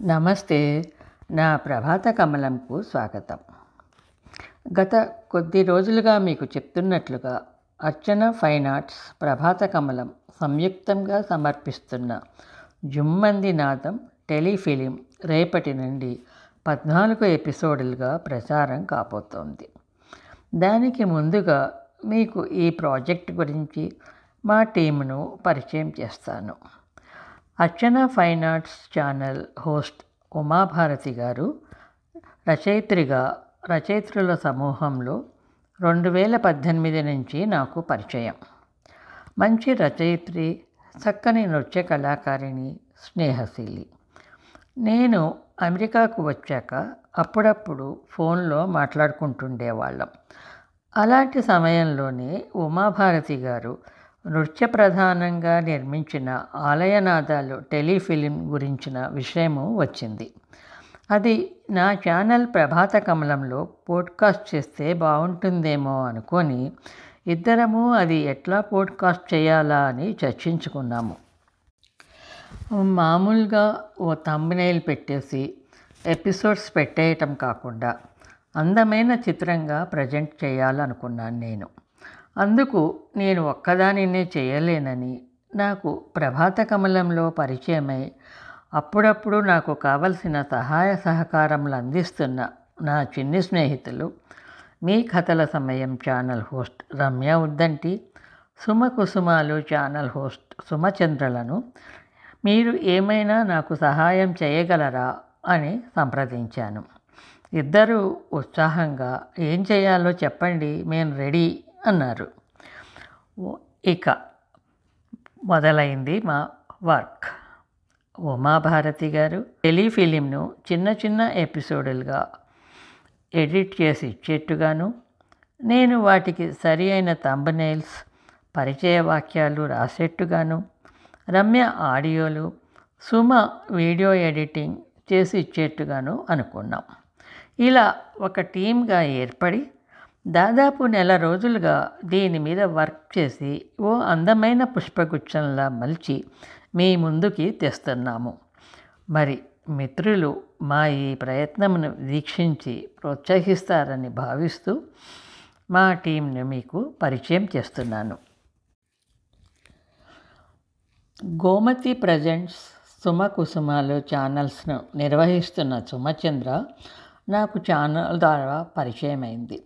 నమస్తే. నా ప్రభాత కమలంకు స్వాగతం. గత కొద్ది రోజులుగా మీకు చెప్తున్నట్లుగా అర్చన ఫైన్ ఆర్ట్స్ ప్రభాత కమలం సంయుక్తంగా సమర్పిస్తున్న జుమ్మంది నాదం టెలిఫిలిం రేపటి నుండి 14 ఎపిసోడులుగా ప్రసారం కాబోతోంది. దానికి ముందుగా మీకు ఈ ప్రాజెక్ట్ గురించి మా టీమును పరిచయం చేస్తాను. Archana fine arts channel host Umabharati గారు రచయిత్రుల సమూహంలో 2018 నుంచి నాకు పరిచయం. మంచి రచయిత్రి, చక్కని నృత్య కళాకారిణి, స్నేహశీలి. నేను అమెరికాకు వచ్చాక అప్పుడప్పుడు ఫోన్లో మాట్లాడుకుంటుండేవాళ్ళం. అలాంటి సమయంలోనే ఉమాభారతి గారు నృత్య ప్రధానంగా నిర్మించిన ఆలయనాదాలు టెలిఫిలిం గురించిన విషయము వచ్చింది. అది నా ఛానల్ ప్రభాత కమలంలో పోడ్కాస్ట్ చేస్తే బాగుంటుందేమో అనుకొని ఇద్దరము అది ఎట్లా పోడ్కాస్ట్ చేయాలా అని చర్చించుకున్నాము. మామూలుగా ఓ థంబ్నెయిల్ పెట్టేసి ఎపిసోడ్స్ పెట్టేయటం కాకుండా అందమైన చిత్రంగా ప్రజెంట్ చేయాలనుకున్నాను నేను. అందుకు నేను ఒక్కదానినే చేయలేనని నాకు ప్రభాత కమలంలో పరిచయమై అప్పుడప్పుడు నాకు కావలసిన సహాయ సహకారములు అందిస్తున్న నా చిన్ని స్నేహితులు, మీ కథల సమయం channel host Ramya Uddanti, Suma Kusumalu channel host సుమచంద్రలను మీరు ఏమైనా నాకు సహాయం చేయగలరా అని సంప్రదించాను. ఇద్దరూ ఉత్సాహంగా ఏం చేయాలో చెప్పండి, మేము రెడీ అన్నారు. ఇక మొదలైంది మా వర్క్. ఉమాభారతి గారు టెలిఫిలింను చిన్న చిన్న ఎపిసోడులుగా ఎడిట్ చేసి ఇచ్చేట్టుగాను, నేను వాటికి సరి అయిన థంబ్నెయిల్స్, పరిచయ వాక్యాలు రాసేట్టుగాను, రమ్య ఆడియోలు, సుమ వీడియో ఎడిటింగ్ చేసి ఇచ్చేట్టుగాను అనుకున్నాం. ఇలా ఒక టీమ్గా ఏర్పడి దాదాపు నెల రోజులుగా దీని మీద వర్క్ చేసి ఓ అందమైన పుష్పగుచ్చంలా మలిచి మీ ముందుకి తెస్తున్నాము. మరి మిత్రులు మా ఈ ప్రయత్నమును వీక్షించి ప్రోత్సహిస్తారని భావిస్తూ మా టీంను మీకు పరిచయం చేస్తున్నాను. గోమతి ప్రజెంట్స్ సుమ కుసుమాలు ఛానల్స్ను నిర్వహిస్తున్న సుమచంద్ర నాకు ఛానల్ ద్వారా పరిచయమైంది.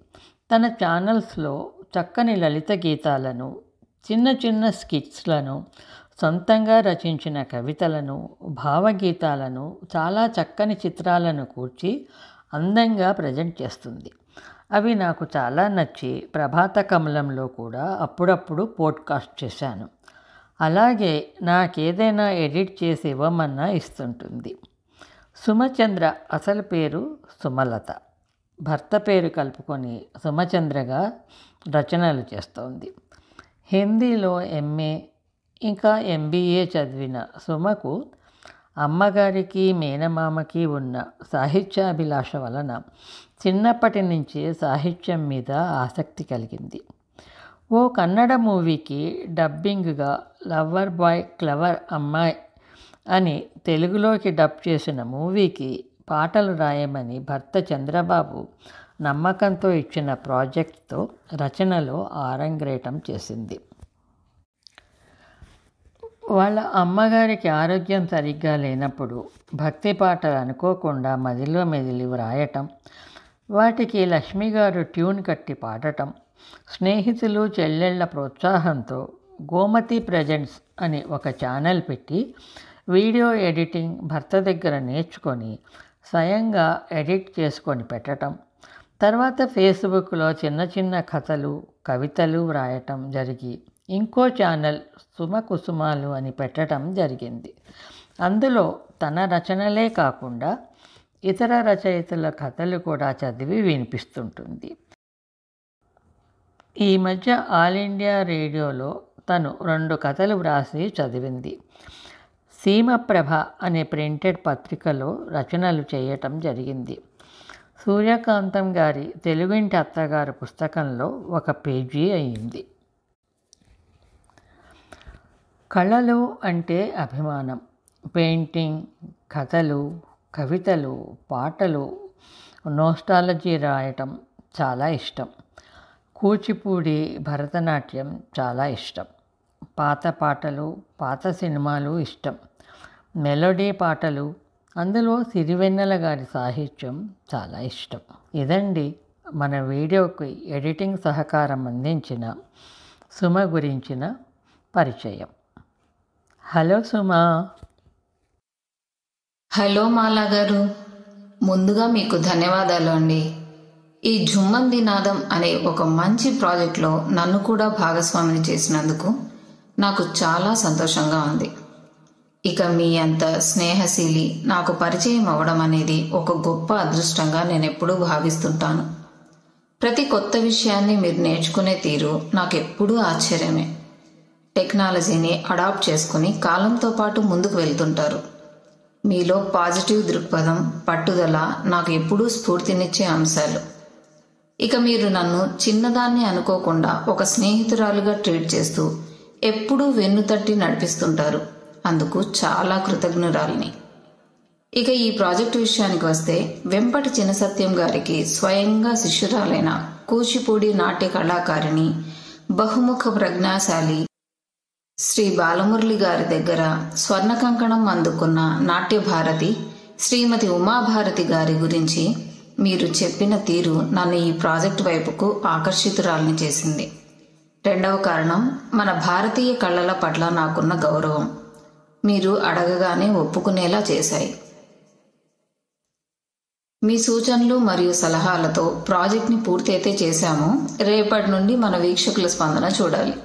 తన ఛానల్స్లో చక్కని లలిత గీతాలను, చిన్న చిన్న స్కిట్స్లను, సొంతంగా రచించిన కవితలను, భావగీతాలను, చాలా చక్కని చిత్రాలను కూర్చి అందంగా ప్రజెంట్ చేస్తుంది. అవి నాకు చాలా నచ్చి ప్రభాత కమలంలో కూడా అప్పుడప్పుడు పోడ్కాస్ట్ చేశాను. అలాగే నాకేదైనా ఎడిట్ చేసి ఇవ్వమన్నా ఇస్తుంటుంది. సుమచంద్ర అసలు పేరు సుమలత. భర్త పేరు కలుపుకొని సుమచంద్రగా రచనలు చేస్తోంది. హిందీలో ఎంఏ ఇంకా ఎంబీఏ చదివిన సుమకు అమ్మగారికి మేనమామకి ఉన్న సాహిత్యాభిలాష వలన చిన్నప్పటి నుంచే సాహిత్యం మీద ఆసక్తి కలిగింది. ఓ కన్నడ మూవీకి డబ్బింగ్గా లవ్వర్ బాయ్ క్లవర్ అమ్మాయి అని తెలుగులోకి డబ్ చేసిన మూవీకి పాటలు రాయమని భర్త చంద్రబాబు నమ్మకంతో ఇచ్చిన ప్రాజెక్ట్తో రచనలో ఆరంగేటం చేసింది. వాళ్ళ అమ్మగారికి ఆరోగ్యం సరిగ్గా లేనప్పుడు భక్తి పాటలు అనుకోకుండా మదిలో మెదిలి వ్రాయటం, వాటికి లక్ష్మిగారు ట్యూన్ కట్టి పాడటం, స్నేహితులు చెల్లెళ్ల ప్రోత్సాహంతో గోమతి ప్రజెంట్స్ అని ఒక ఛానల్ పెట్టి వీడియో ఎడిటింగ్ భర్త దగ్గర నేర్చుకొని స్వయంగా ఎడిట్ చేసుకొని పెట్టడం, తర్వాత ఫేస్బుక్లో చిన్న చిన్న కథలు, కవితలు వ్రాయటం జరిగి ఇంకో ఛానల్ సుమ కుసుమాలు అని పెట్టడం జరిగింది. అందులో తన రచనలే కాకుండా ఇతర రచయితల కథలు కూడా చదివి వినిపిస్తుంటుంది. ఈ మధ్య ఆల్ ఇండియా రేడియోలో తను 2 కథలు వ్రాసి చదివింది. సీమప్రభ అనే ప్రింటెడ్ పత్రికలో రచనలు చేయటం జరిగింది. సూర్యకాంతం గారి తెలుగింటి అత్తగారు పుస్తకంలో ఒక పేజీ అయింది. కళలు అంటే అభిమానం. పెయింటింగ్, కథలు, కవితలు, పాటలు, నోస్టాలజీ రాయటం చాలా ఇష్టం. కూచిపూడి, భరతనాట్యం చాలా ఇష్టం. పాత పాటలు, పాత సినిమాలు ఇష్టం. మెలోడీ పాటలు, అందులో సిరివెన్నెల గారి సాహిత్యం చాలా ఇష్టం. ఇదండి మన వీడియోకి ఎడిటింగ్ సహకారం అందించిన సుమ గురించిన పరిచయం. హలో సుమ. హలో మాలా గారు, ముందుగా మీకు ధన్యవాదాలు అండి. ఈ ఝుమ్మంది నాదం అనే ఒక మంచి ప్రాజెక్ట్లో నన్ను కూడా భాగస్వామిని చేసినందుకు నాకు చాలా సంతోషంగా ఉంది. ఇక మీ అంత స్నేహశీలి నాకు పరిచయం అవ్వడం అనేది ఒక గొప్ప అదృష్టంగా నేను ఎప్పుడూ భావిస్తుంటాను. ప్రతి కొత్త విషయాన్ని మీరు నేర్చుకునే తీరు నాకు ఎప్పుడూ ఆశ్చర్యమే. టెక్నాలజీని అడాప్ట్ చేసుకుని కాలంతో పాటు ముందుకు వెళ్తుంటారు. మీలో పాజిటివ్ దృక్పథం, పట్టుదల నాకు ఎప్పుడూ స్ఫూర్తినిచ్చే అంశాలు. ఇక మీరు నన్ను చిన్నదాన్ని అనుకోకుండా ఒక స్నేహితురాలుగా ట్రీట్ చేస్తూ ఎప్పుడూ వెన్నుతట్టి నడిపిస్తుంటారు. అందుకు చాలా కృతజ్ఞురాలిని. ఇక ఈ ప్రాజెక్టు విషయానికి వస్తే, వెంపటి చినసత్యం గారికి స్వయంగా శిష్యురాలైన కూచిపూడి నాట్య కళాకారిణి, బహుముఖ ప్రజ్ఞాశాలి శ్రీ బాలమురళి గారి దగ్గర స్వర్ణ కంకణం అందుకున్న నాట్యభారతి శ్రీమతి ఉమాభారతి గారి గురించి మీరు చెప్పిన తీరు నన్ను ఈ ప్రాజెక్టు వైపుకు ఆకర్షితురాల్ని చేసింది. రెండవ కారణం, మన భారతీయ కళల పట్ల నాకున్న గౌరవం మీరు అడగగానే ఒప్పుకునేలా చేశాయి. మీ సూచనలు మరియు సలహాలతో ప్రాజెక్ట్ని పూర్తయితే చేశాము. రేపటి నుండి మన వీక్షకుల స్పందన చూడాలి.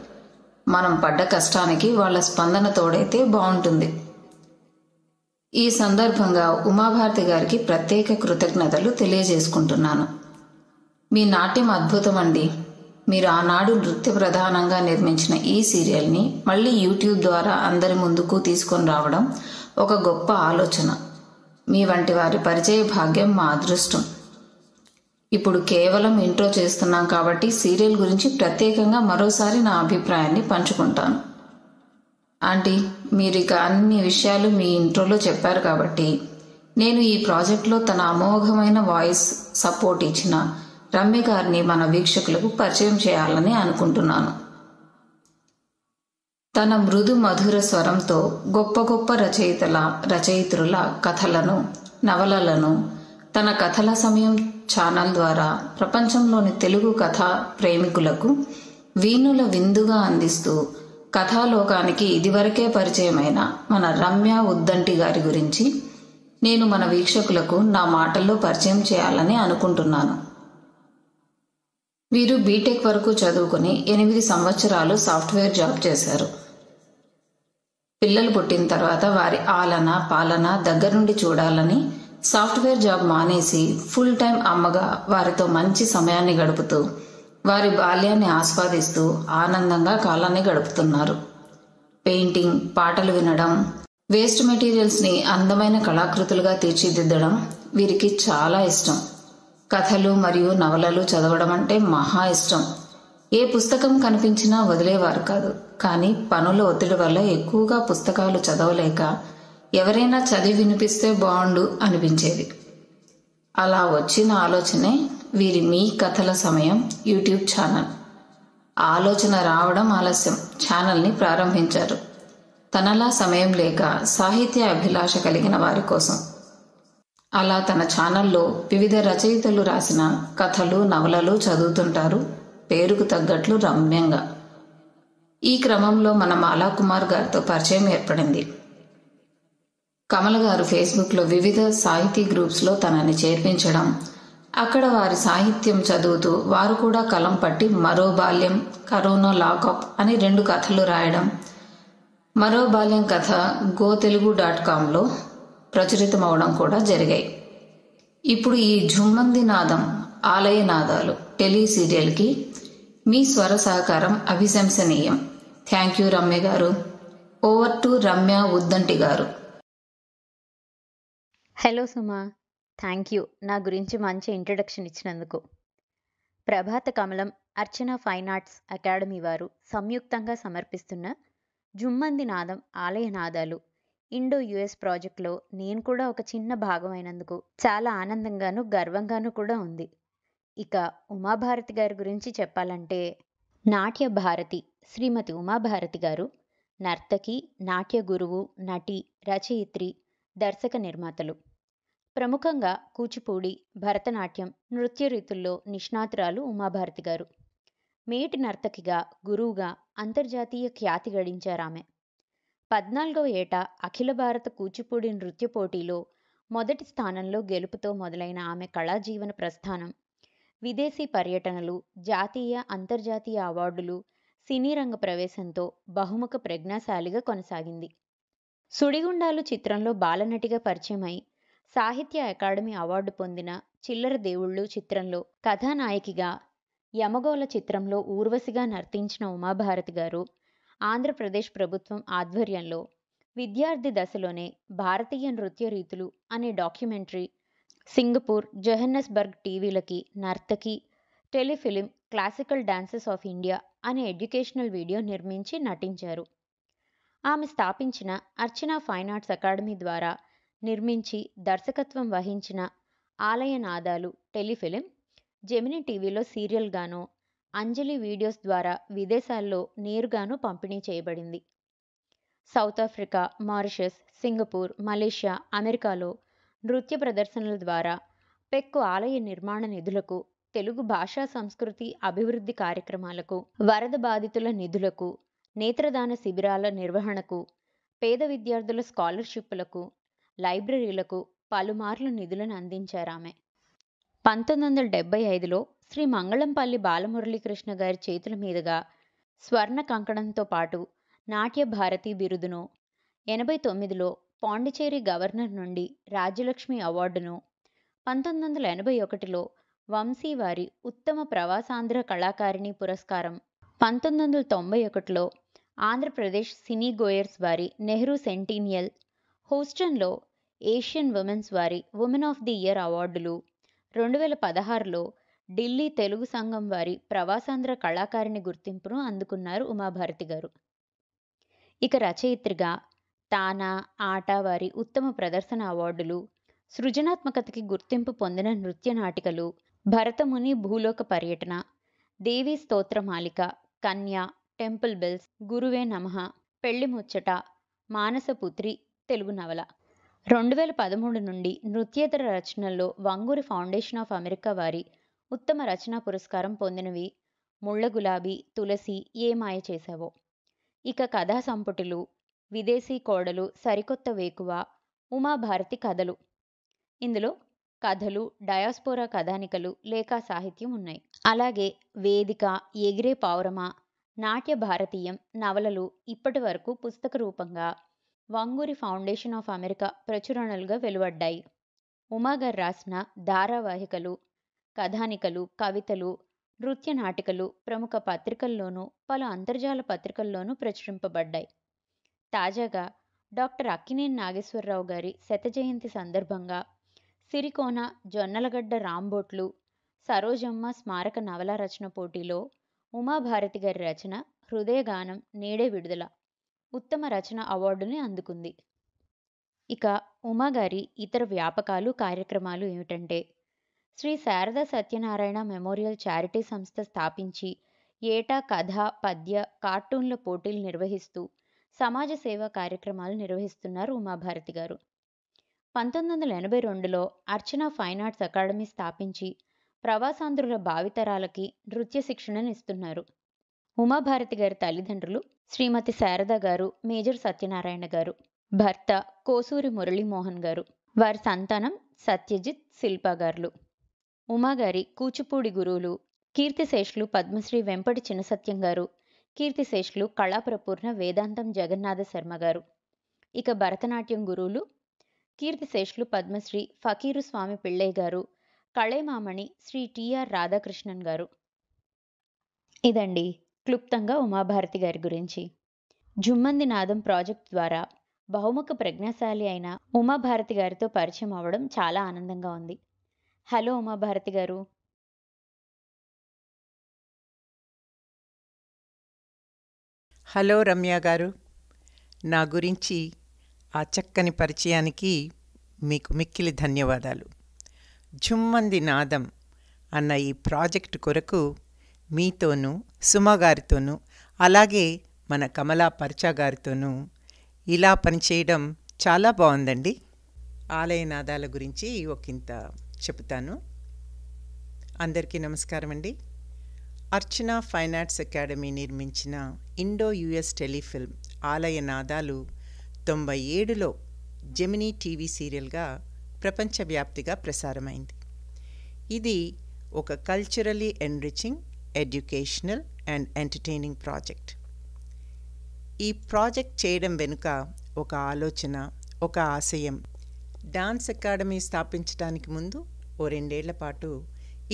మనం పడ్డ కష్టానికి వాళ్ళ స్పందన తోడైతే బాగుంటుంది. ఈ సందర్భంగా ఉమాభారతి గారికి ప్రత్యేక కృతజ్ఞతలు తెలియజేసుకుంటున్నాను. మీ నాట్యం అద్భుతం అండి. మీరు ఆనాడు నృత్య ప్రధానంగా నిర్మించిన ఈ సీరియల్ని మళ్ళీ యూట్యూబ్ ద్వారా అందరి ముందుకు తీసుకొని రావడం ఒక గొప్ప ఆలోచన. మీ వంటి వారి పరిచయ భాగ్యం మా అదృష్టం. ఇప్పుడు కేవలం ఇంట్రో చేస్తున్నాం కాబట్టి సీరియల్ గురించి ప్రత్యేకంగా మరోసారి నా అభిప్రాయాన్ని పంచుకుంటాను. ఆంటీ, మీరు ఇక అన్ని విషయాలు మీ ఇంట్రోలో చెప్పారు కాబట్టి నేను ఈ ప్రాజెక్ట్లో తన అమోఘమైన వాయిస్ సపోర్ట్ ఇచ్చిన రమ్య గారిని మన వీక్షకులకు పరిచయం చేయాలని అనుకుంటున్నాను. తన మృదు మధుర స్వరంతో గొప్ప గొప్ప రచయిత్రుల కథలను, నవలలను తన కథల సమయం ఛానల్ ద్వారా ప్రపంచంలోని తెలుగు కథా ప్రేమికులకు వీణుల విందుగా అందిస్తూ కథాలోకానికి ఇదివరకే పరిచయమైన మన రమ్య ఉద్దంటి గారి గురించి నేను మన వీక్షకులకు నా మాటల్లో పరిచయం చేయాలని అనుకుంటున్నాను. వీరు బీటెక్ వరకు చదువుకుని 8 సంవత్సరాలు సాఫ్ట్వేర్ జాబ్ చేశారు. పిల్లలు పుట్టిన తర్వాత వారి ఆలన పాలన దగ్గరుండి చూడాలని సాఫ్ట్వేర్ జాబ్ మానేసి ఫుల్ టైం అమ్మగా వారితో మంచి సమయాన్ని గడుపుతూ వారి బాల్యాన్ని ఆస్వాదిస్తూ ఆనందంగా కాలాన్ని గడుపుతున్నారు. పెయింటింగ్, పాటలు వినడం, వేస్ట్ మెటీరియల్స్ని అందమైన కళాకృతులుగా తీర్చిదిద్దడం వీరికి చాలా ఇష్టం. కథలు మరియు నవలలు చదవడం అంటే మహా ఇష్టం. ఏ పుస్తకం కనిపించినా వదిలేవారు కాదు. కానీ పనుల ఒత్తిడి వల్ల ఎక్కువగా పుస్తకాలు చదవలేక ఎవరైనా చదివి వినిపిస్తే బాగుండు అనిపించేది. అలా వచ్చిన ఆలోచనే వీరి మీ కథల సమయం యూట్యూబ్ ఛానల్. ఆలోచన రావడం ఆలస్యం, ఛానల్ని ప్రారంభించారు. తనలా సమయం లేక సాహిత్య అభిలాష కలిగిన వారి కోసం. అలా తన ఛానల్లో వివిధ రచయితలు రాసిన కథలు, నవలలు చదువుతుంటారు, పేరుకు తగ్గట్లు రమ్యంగా. ఈ క్రమంలో మన మాలా కుమార్ గారితో పరిచయం ఏర్పడింది. కమల గారు ఫేస్బుక్లో వివిధ సాహితీ గ్రూప్స్లో తనని చేర్పించడం, అక్కడ వారి సాహిత్యం చదువుతూ వారు కూడా కలం పట్టి మరో బాల్యం, కరోనా లాకప్ అని 2 కథలు రాయడం, మరో బాల్యం కథ gotelugu.comలో ప్రచురితమవడం కూడా జరిగాయి. ఇప్పుడు ఈ ఝుమ్మంది నాదం ఆలయ నాదాలు టెలి సీరియల్కి మీ స్వర సహకారం అభిశంసనీయం. థ్యాంక్ యూ రమ్య గారు. ఓవర్ టు రమ్య ఉద్దంటి గారు. హలో సుమా, థ్యాంక్ యూ నా గురించి మంచి ఇంట్రడక్షన్ ఇచ్చినందుకు. ప్రభాత కమలం, అర్చన ఫైన్ ఆర్ట్స్ అకాడమీ వారు సంయుక్తంగా సమర్పిస్తున్న ఝుమ్మంది నాదం ఆలయ నాదాలు ఇండో యుఎస్ ప్రాజెక్టులో నేను కూడా ఒక చిన్న భాగమైనందుకు చాలా ఆనందంగాను గర్వంగాను కూడా ఉంది. ఇక ఉమాభారతి గారి గురించి చెప్పాలంటే, నాట్య భారతి శ్రీమతి ఉమాభారతి గారు నర్తకి, నాట్య గురువు, నటి, రచయిత్రి, దర్శక నిర్మాతలు. ప్రముఖంగా కూచిపూడి, భరతనాట్యం, నృత్య రీతుల్లో నిష్ణాతురాలు ఉమాభారతి గారు. మేటి నర్తకిగా, గురువుగా అంతర్జాతీయ ఖ్యాతి గడించారామె. 14వ ఏట అఖిల భారత కూచిపూడి నృత్య పోటీలో మొదటి స్థానంలో గెలుపుతో మొదలైన ఆమె కళాజీవన ప్రస్థానం విదేశీ పర్యటనలు, జాతీయ, అంతర్జాతీయ అవార్డులు, సినీ రంగ ప్రవేశంతో బహుముఖ ప్రజ్ఞాశాలిగా కొనసాగింది. సుడిగుండాలు చిత్రంలో బాలనటిగా పరిచయమై సాహిత్య అకాడమీ అవార్డు పొందిన చిల్లర దేవుళ్ళు చిత్రంలో కథానాయకిగా, యమగోళ చిత్రంలో ఊర్వశిగా నర్తించిన ఉమాభారతి గారు ఆంధ్రప్రదేశ్ ప్రభుత్వం ఆధ్వర్యంలో విద్యార్థి దశలోనే భారతీయ నృత్య రీతులు అనే డాక్యుమెంటరీ, సింగపూర్, జోహన్నెస్బర్గ్ టీవీలకి Nartaki, telefilm, classical dances of India అనే ఎడ్యుకేషనల్ వీడియో నిర్మించి నటించారు. ఆమె స్థాపించిన అర్చన ఫైన్ ఆర్ట్స్ అకాడమీ ద్వారా నిర్మించి దర్శకత్వం వహించిన ఆలయ నాదాలు టెలిఫిలిం జెమినీ టీవీలో సీరియల్గానో, అంజలి వీడియోస్ ద్వారా విదేశాల్లో నేరుగానూ పంపిణీ చేయబడింది. South Africa, Mauritius, Singapore, Malaysia, అమెరికాలో నృత్య ప్రదర్శనల ద్వారా పెక్కు ఆలయ నిర్మాణ నిధులకు, తెలుగు భాషా సంస్కృతి అభివృద్ధి కార్యక్రమాలకు, వరద బాధితుల నిధులకు, నేత్రదాన శిబిరాల నిర్వహణకు, పేద విద్యార్థుల స్కాలర్షిప్పులకు, లైబ్రరీలకు పలుమార్లు నిధులను అందించారామె. 1975లో శ్రీ మంగళంపల్లి బాలమురళీకృష్ణ గారి చేతుల మీదుగా స్వర్ణ కంకణంతో పాటు నాట్య భారతి బిరుదును, 89లో పాండిచేరి గవర్నర్ నుండి రాజ్యలక్ష్మి అవార్డును, 1981లో వంశీ వారి ఉత్తమ ప్రవాసాంధ్ర కళాకారిణి పురస్కారం, 1991లో ఆంధ్రప్రదేశ్ సినీ గోయర్స్ వారి నెహ్రూ సెంటీనియల్, హూస్టన్లో ఏషియన్ ఉమెన్స్ వారి ఉమెన్ ఆఫ్ ది ఇయర్ అవార్డులు, 2016లో ఢిల్లీ తెలుగు సంఘం వారి ప్రవాసాంధ్ర కళాకారిణి గుర్తింపును అందుకున్నారు ఉమాభారతి గారు. ఇక రచయిత్రిగా తానా, ఆట వారి ఉత్తమ ప్రదర్శన అవార్డులు, సృజనాత్మకతకి గుర్తింపు పొందిన నృత్య నాటికలు, భరతముని భూలోక పర్యటన, దేవీ స్తోత్రమాలిక, కన్య, టెంపుల్ బెల్స్, గురువే నమః, పెళ్లి ముచ్చట, మానసపుత్రి తెలుగు నవల. 2013 నుండి నృత్యేతర రచనల్లో వంగూరి ఫౌండేషన్ ఆఫ్ అమెరికా వారి ఉత్తమ రచనా పురస్కారం పొందినవి ముళ్ళ గులాబీ, తులసి, ఏ మాయ చేశావో. ఇక కథా సంపుటిలు, విదేశీ కోడలు, సరికొత్త వేకువ, ఉమాభారతి కథలు. ఇందులో కథలు, డయాస్పోరా కథానికలు, లేఖా సాహిత్యం ఉన్నాయి. అలాగే వేదిక, ఎగిరే పావురమ, నాట్య భారతీయం నవలలు ఇప్పటి వరకు పుస్తక రూపంగా వంగూరి ఫౌండేషన్ ఆఫ్ అమెరికా ప్రచురణలుగా వెలువడ్డాయి. ఉమాగారు రాసిన ధారావాహికలు, కథానికలు, కవితలు, నృత్య నాటికలు ప్రముఖ పత్రికల్లోనూ పలు అంతర్జాల పత్రికల్లోనూ ప్రచురింపబడ్డాయి. తాజాగా డాక్టర్ అక్కినేని నాగేశ్వరరావు గారి శత జయంతి సందర్భంగా సిరికోన జొన్నలగడ్డ రాంబోట్లు సరోజమ్మ స్మారక నవలా రచన పోటీలో ఉమాభారతి గారి రచన హృదయగానం నేడే విడుదల ఉత్తమ రచన అవార్డుని అందుకుంది. ఇక ఉమాగారి ఇతర వ్యాపకాలు, కార్యక్రమాలు ఏమిటంటే, శ్రీ శారదా సత్యనారాయణ మెమోరియల్ చారిటీ సంస్థ స్థాపించి ఏటా కథ, పద్య, కార్టూన్ల పోటీలు నిర్వహిస్తూ సమాజ సేవా కార్యక్రమాలు నిర్వహిస్తున్నారు ఉమాభారతి గారు. 1982లో అర్చన ఫైన్ ఆర్ట్స్ అకాడమీ స్థాపించి ప్రవాసాంధ్రుల భావితరాలకి నృత్య శిక్షణనిస్తున్నారు. ఉమాభారతి గారి తల్లిదండ్రులు శ్రీమతి శారద గారు, మేజర్ సత్యనారాయణ గారు. భర్త కోసూరి మురళీమోహన్ గారు. వారి సంతానం సత్యజిత్, శిల్పా గారులు. ఉమాగారి కూచిపూడి గురువులు కీర్తిశేషులు పద్మశ్రీ వెంపటి చిన్నసత్యం గారు, కీర్తిశేషులు కళాప్రపూర్ణ వేదాంతం జగన్నాథ శర్మ గారు. ఇక భరతనాట్యం గురువులు కీర్తిశేషులు పద్మశ్రీ ఫకీరు స్వామి పిళ్ళై గారు, కళైమామణి శ్రీ టిఆర్ రాధాకృష్ణన్ గారు. ఇదండి క్లుప్తంగా ఉమాభారతి గారి గురించి. జుమ్మంది నాదం ప్రాజెక్ట్ ద్వారా బహుముఖ ప్రజ్ఞాశాలి అయిన ఉమాభారతి గారితో పరిచయం అవ్వడం చాలా ఆనందంగా ఉంది. హలో ఉమాభారతి గారు. హలో రమ్య గారు. నా గురించి ఆ చక్కని పరిచయానికి మీకు మిక్కిలి ధన్యవాదాలు. ఝుమ్మంది నాదం అన్న ఈ ప్రాజెక్టు కొరకు మీతోనూ, సుమ గారితోనూ, అలాగే మన కమలా పర్చా గారితోనూ ఇలా పనిచేయడం చాలా బాగుందండి. ఆలయ నాదాల గురించి ఒకంత చెబుతాను. అందరికీ నమస్కారం అండి. అర్చన ఫైన్ ఆర్ట్స్ అకాడమీ నిర్మించిన ఇండో యుఎస్ టెలిఫిల్మ్ ఆలయ నాదాలు 97లో జెమినీ టీవీ సీరియల్గా ప్రపంచవ్యాప్తిగా ప్రసారమైంది. ఇది ఒక culturally enriching, educational and entertaining project. ఈ ప్రాజెక్ట్ చేయడం వెనుక ఒక ఆలోచన, ఒక ఆశయం. డాన్స్ అకాడమీ స్థాపించడానికి ముందు 2 ఏళ్ల పాటు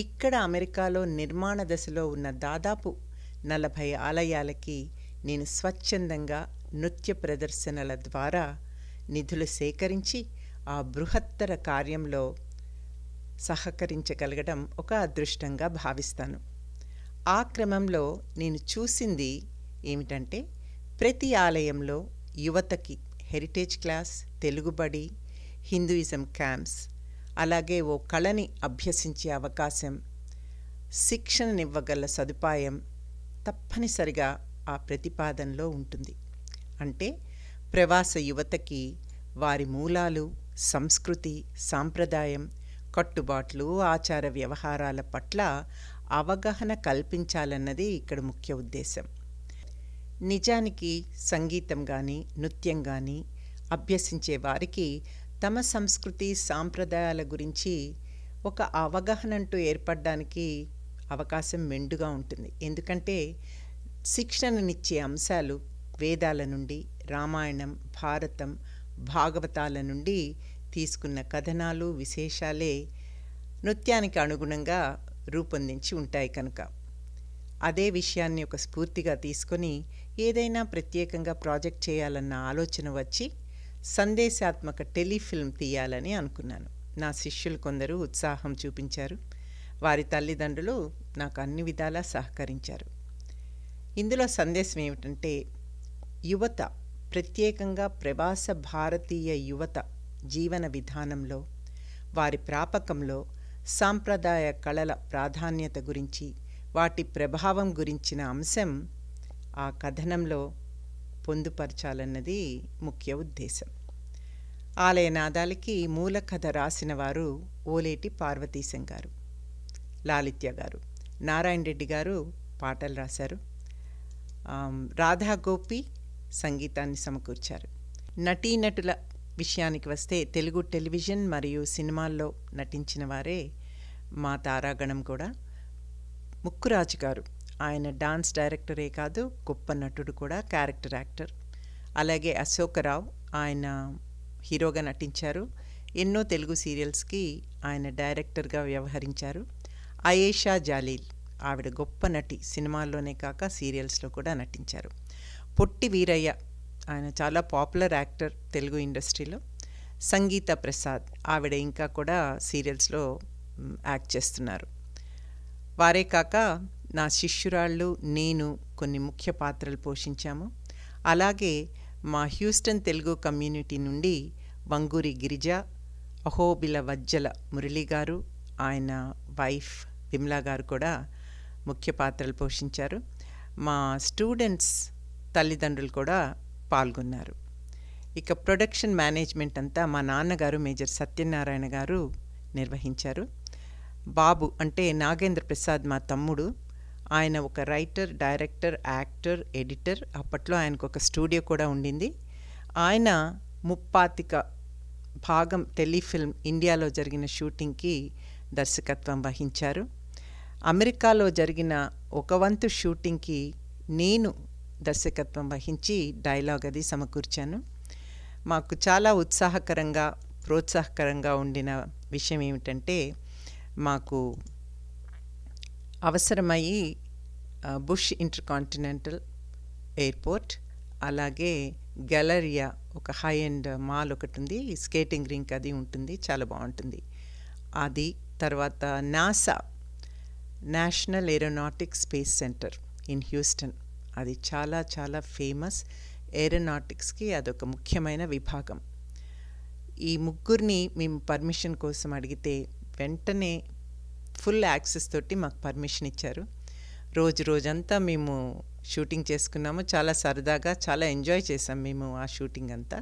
ఇక్కడ అమెరికాలో నిర్మాణ దశలో ఉన్న దాదాపు 40 ఆలయాలకి నేను స్వచ్ఛందంగా నృత్య ప్రదర్శనల ద్వారా నిధులు సేకరించి ఆ బృహత్తర కార్యంలో సహకరించగలగడం ఒక అదృష్టంగా భావిస్తాను. ఆ క్రమంలో నేను చూసింది ఏమిటంటే, ప్రతి ఆలయంలో యువతకి హెరిటేజ్ క్లాస్, తెలుగుబడి, హిందూయిజం క్యాంప్స్, అలాగే ఓ కళని అభ్యసించే అవకాశం, శిక్షణనివ్వగల సదుపాయం తప్పనిసరిగా ఆ ప్రతిపాదనలో ఉంటుంది. అంటే ప్రవాస యువతకి వారి మూలాలు, సంస్కృతి, సాంప్రదాయం, కట్టుబాట్లు, ఆచార వ్యవహారాల పట్ల అవగాహన కల్పించాలన్నది ఇక్కడ ముఖ్య ఉద్దేశం. నిజానికి సంగీతం కానీ, నృత్యం కానీ అభ్యసించే వారికి తమ సంస్కృతి, సాంప్రదాయాల గురించి ఒక అవగాహన అంటూ ఏర్పడడానికి అవకాశం మెండుగా ఉంటుంది. ఎందుకంటే శిక్షణనిచ్చే అంశాలు వేదాల నుండి, రామాయణం, భారతం, భాగవతాల నుండి తీసుకున్న కథనాలు, విశేషాలే నృత్యానికి అనుగుణంగా రూపొందించి ఉంటాయి కనుక అదే విషయాన్ని ఒక స్ఫూర్తిగా తీసుకొని ఏదైనా ప్రత్యేకంగా ప్రాజెక్ట్ చేయాలన్న ఆలోచన వచ్చి సందేశాత్మక టెలిఫిల్మ్ తీయాలని అనుకున్నాను. నా శిష్యులు కొందరు ఉత్సాహం చూపించారు. వారి తల్లిదండ్రులు నాకు అన్ని విధాలా సహకరించారు. ఇందులో సందేశం ఏమిటంటే, యువత, ప్రత్యేకంగా ప్రవాస భారతీయ యువత జీవన విధానంలో, వారి ప్రాపకంలో సాంప్రదాయ కళల ప్రాధాన్యత గురించి, వాటి ప్రభావం గురించిన అంశం ఆ కథనంలో పొందుపరచాలన్నది ముఖ్య ఉద్దేశం. ఆలయ నాదాలకి మూల కథ రాసిన వారు ఓలేటి పార్వతీశం గారు, లాలిత్య గారు, నారాయణ రెడ్డి గారు పాటలు రాశారు, రాధా గోపి సంగీతాన్ని సమకూర్చారు. నటీనటుల విషయానికి వస్తే తెలుగు టెలివిజన్ మరియు సినిమాల్లో నటించిన వారే మా తారాగణం కూడా. ముక్కురాజు గారు, ఆయన డాన్స్ డైరెక్టరే కాదు, గొప్ప నటుడు కూడా, క్యారెక్టర్ యాక్టర్. అలాగే అశోకరావు, ఆయన హీరోగా నటించారు. ఎన్నో తెలుగు సీరియల్స్కి ఆయన డైరెక్టర్గా వ్యవహరించారు. అయేషా జాలీల్, ఆవిడ గొప్ప నటి, సినిమాల్లోనే కాక సీరియల్స్లో కూడా నటించారు. పొట్టి వీరయ్య, ఆయన చాలా పాపులర్ యాక్టర్ తెలుగు ఇండస్ట్రీలో. సంగీత ప్రసాద్, ఆవిడ ఇంకా కూడా సీరియల్స్లో యాక్ట్ చేస్తున్నారు. వారే కాక నా శిష్యురాళ్ళు, నేను కొన్ని ముఖ్య పాత్రలు పోషించాము. అలాగే మా హ్యూస్టన్ తెలుగు కమ్యూనిటీ నుండి వంగూరి గిరిజ, అహోబిల వజ్జల మురళి గారు, ఆయన వైఫ్ విమలా గారు కూడా ముఖ్య పాత్రలు పోషించారు. మా స్టూడెంట్స్ తల్లిదండ్రులు కూడా పాల్గొన్నారు. ఇక ప్రొడక్షన్ మేనేజ్మెంట్ అంతా మా నాన్నగారు మేజర్ సత్యనారాయణ గారు నిర్వహించారు. బాబు అంటే నాగేంద్ర ప్రసాద్ మా తమ్ముడు, ఆయన ఒక రైటర్, డైరెక్టర్, యాక్టర్, ఎడిటర్. అప్పట్లో ఆయనకు ఒక స్టూడియో కూడా ఉండింది. ఆయన 35 భాగం టెలిఫిల్మ్ ఇండియాలో జరిగిన షూటింగ్కి దర్శకత్వం వహించారు. అమెరికాలో జరిగిన 1 వంతు షూటింగ్కి నేను దర్శకత్వం వహించి డైలాగ్ అది సమకూర్చాను. మాకు చాలా ఉత్సాహకరంగా, ప్రోత్సాహకరంగా ఉండిన విషయం ఏమిటంటే, మాకు అవసరమయ్యి బుష్ ఇంటర్కాంటినెంటల్ ఎయిర్పోర్ట్, అలాగే గ్యాలరియా, ఒక హై అండ్ మాల్ ఒకటి ఉంది, స్కేటింగ్ రింక్ అది ఉంటుంది, చాలా బాగుంటుంది అది. తర్వాత NASA, national aeronautics space centre in Houston, అది చాలా చాలా ఫేమస్. ఏరోనాటిక్స్కి అదొక ముఖ్యమైన విభాగం. ఈ ముగ్గురిని మేము పర్మిషన్ కోసం అడిగితే వెంటనే ఫుల్ యాక్సెస్ తోటి మాకు పర్మిషన్ ఇచ్చారు. రోజంతా మేము షూటింగ్ చేసుకున్నాము. చాలా సరదాగా చాలా ఎంజాయ్ చేసాం మేము ఆ షూటింగ్ అంతా.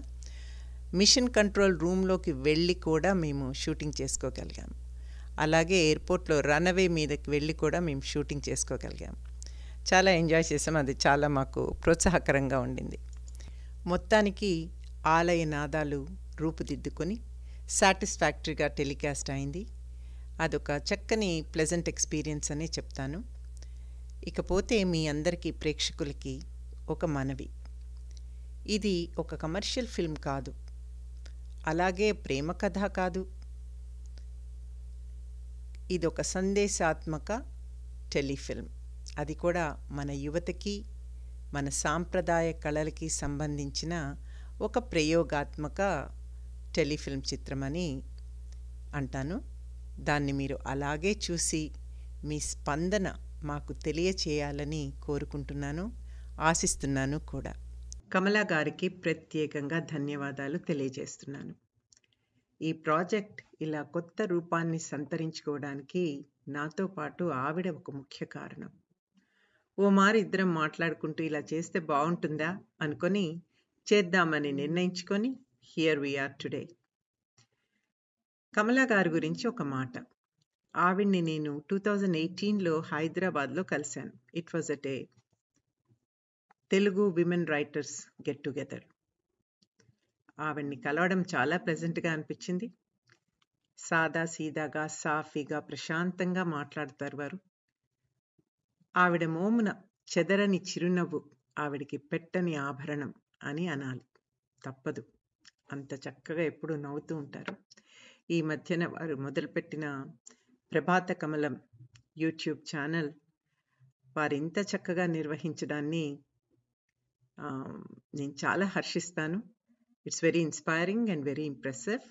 మిషన్ కంట్రోల్ రూమ్లోకి వెళ్ళి కూడా మేము షూటింగ్ చేసుకోగలిగాము. అలాగే ఎయిర్పోర్ట్లో రన్అవే మీదకి వెళ్ళి కూడా మేము షూటింగ్ చేసుకోగలిగాము. చాలా ఎంజాయ్ చేసాం. అది చాలా మాకు ప్రోత్సాహకరంగా ఉండింది. మొత్తానికి ఆలయ నాదాలు రూపుదిద్దుకొని సాటిస్ఫాక్టరీగా టెలికాస్ట్ అయింది. అదొక చక్కని ప్లెజెంట్ ఎక్స్పీరియన్స్ అనే చెప్తాను. ఇకపోతే మీ అందరికీ ప్రేక్షకులకి ఒక మనవి. ఇది ఒక కమర్షియల్ ఫిల్మ్ కాదు, అలాగే ప్రేమ కథ కాదు. ఇది ఒక సందేశాత్మక టెలిఫిల్మ్. అది కూడా మన యువతకి, మన సాంప్రదాయ కళలకి సంబంధించిన ఒక ప్రయోగాత్మక టెలిఫిల్మ్ చిత్రమని అంటాను. దాన్ని మీరు అలాగే చూసి మీ స్పందన మాకు తెలియచేయాలని కోరుకుంటున్నాను, ఆశిస్తున్నాను కూడా. కమలా గారికి ప్రత్యేకంగా ధన్యవాదాలు తెలియజేస్తున్నాను. ఈ ప్రాజెక్ట్ ఇలా కొత్త రూపాన్ని సంతరించుకోవడానికి నాతో పాటు ఆవిడ ఒక ముఖ్య కారణం. ఓ మారు ఇద్దరం మాట్లాడుకుంటూ ఇలా చేస్తే బాగుంటుందా అనుకొని చేద్దామని నిర్ణయించుకొని హియర్ వి ఆర్ టుడే. కమలా గారి గురించి ఒక మాట. ఆవిడ్ని నేను 2018లో హైదరాబాద్లో కలిశాను. It was at a Telugu women writers get together. ఆవిడ్ని కలవడం చాలా ప్లెజెంట్గా అనిపించింది. సాదా సీదాగా, సాఫీగా, ప్రశాంతంగా మాట్లాడతారు వారు. ఆవిడ మోమున చెదరని చిరునవ్వు ఆవిడికి పెట్టని ఆభరణం అని అనాలి. తప్పదు, అంత చక్కగా ఎప్పుడూ నవ్వుతూ ఉంటారు. ఈ మధ్యన వారు మొదలుపెట్టిన ప్రభాత కమలం యూట్యూబ్ ఛానల్ వారు ఇంత చక్కగా నిర్వహించడాన్ని నేను చాలా హర్షిస్తాను. It's very inspiring and very impressive.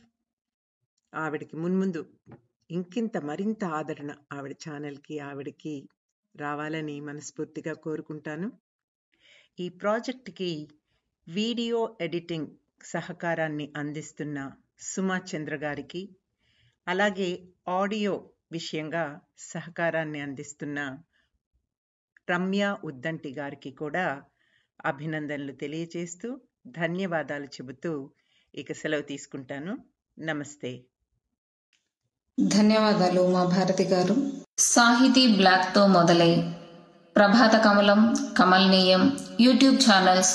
ఆవిడకి మున్ముందు ఇంకింత మరింత ఆదరణ ఆవిడ ఛానల్కి, ఆవిడకి రావాలని మనస్ఫూర్తిగా కోరుకుంటాను. ఈ ప్రాజెక్ట్కి వీడియో ఎడిటింగ్ సహకారాన్ని అందిస్తున్న సుమా చంద్ర గారికి, అలాగే ఆడియో విషయంగా సహకారాన్ని అందిస్తున్న రమ్య ఉద్దంటి గారికి కూడా అభినందనలు తెలియజేస్తూ ధన్యవాదాలు చెబుతూ ఇక సెలవు తీసుకుంటాను. నమస్తే. ధన్యవాదాలు మా భారతి గారు. సాహితీ బ్లాక్తో మొదలై ప్రభాత కమలం, కమల్నీయం యూట్యూబ్ ఛానల్స్,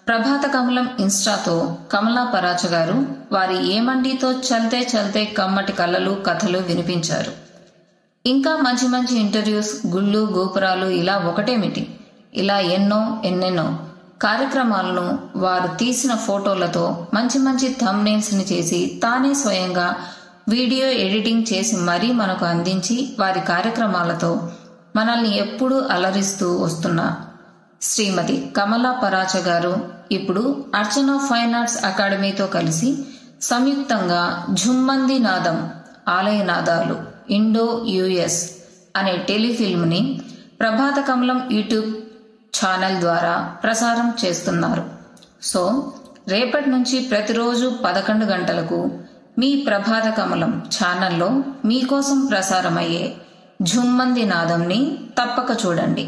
ప్రభాత కమలం ఇన్స్టాతో కమలా పరాచ గారు వారి ఏమండితో చల్తే చల్తే కమ్మటి కళలు, కథలు వినిపించారు. ఇంకా మంచి మంచి ఇంటర్వ్యూస్, గుళ్ళు గోపురాలు ఇలా ఒకటేమిటి, ఇలా ఎన్నెన్నో కార్యక్రమాలను వారు తీసిన ఫోటోలతో మంచి మంచి థంబ్నెయిల్స్ని చేసి తానే స్వయంగా వీడియో ఎడిటింగ్ చేసి మరీ మనకు అందించి వారి కార్యక్రమాలతో మనల్ని ఎప్పుడూ అలరిస్తూ వస్తున్న శ్రీమతి కమలా పరాచ గారు ఇప్పుడు అర్చన ఫైన్ ఆర్ట్స్ అకాడమీతో కలిసి సంయుక్తంగా ఝుమ్మంది నాదం ఆలయ నాదాలు ఇండో యుఎస్ అనే టెలిఫిల్మ్ని ప్రభాత కమలం యూట్యూబ్ ఛానల్ ద్వారా ప్రసారం చేస్తున్నారు. సో రేపటి నుంచి ప్రతిరోజు 11 గంటలకు మీ ప్రభాత కమలం ఛానల్లో మీకోసం ప్రసారమయ్యే ఝుమ్మంది నాదంని తప్పక చూడండి.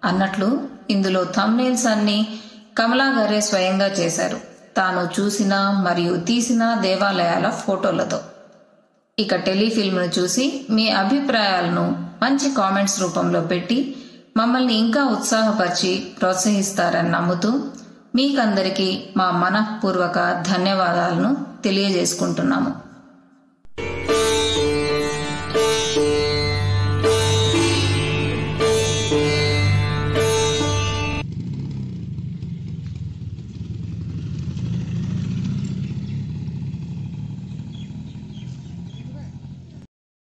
అన్నట్లు ఇందులో థంబ్నెయిల్స్ అన్ని కమలా గారే స్వయంగా చేశారు, తాను చూసిన మరియు తీసిన దేవాలయాల ఫోటోలతో. ఇక టెలిఫిల్మ్ను చూసి మీ అభిప్రాయాలను మంచి కామెంట్స్ రూపంలో పెట్టి మమ్మల్ని ఇంకా ఉత్సాహపరిచి ప్రోత్సహిస్తారని నమ్ముతూ మీకందరికీ మా మనఃపూర్వక ధన్యవాదాలను తెలియజేసుకుంటున్నాము.